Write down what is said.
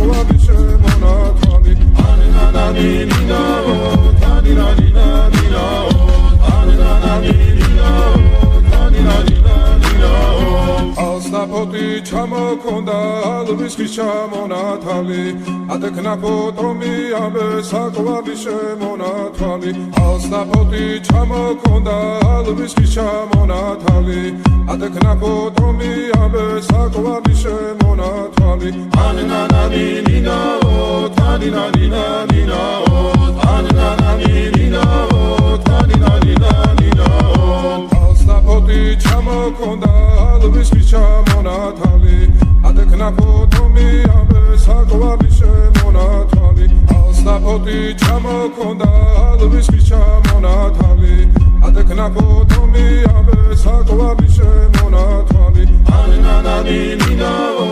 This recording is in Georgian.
საკვარი შემონათვალი ანანანინინაო თანინანინანინაო ანანანინინაო თანინანინანინაო ალსნაფოტი ჩამოქონდა ალვის ხის ჩამონათვალი ატექნაფო ტომი ამე საკვარი შემონათვალი ალსნაფოტი ჩამოქონდა ალვის ხის ჩამონათვალი ატექნაფო ტომი ამე საკვარი შემონათვალი ანანანინინაო თანინანინანინაო ანანანინინაო თანინანინანინაო ალსნაფოტი ჩამოქონდა ალვის ხის ჩამონათვალი ატექნაფო ტომი ამე საკვარი შემონათვალი ალსნაფოტი ჩამოქონდა ალვის ხის ჩამონათვალი ატექნაფო ტომი ამე საკვარი შემონათვალი ანანანინინაო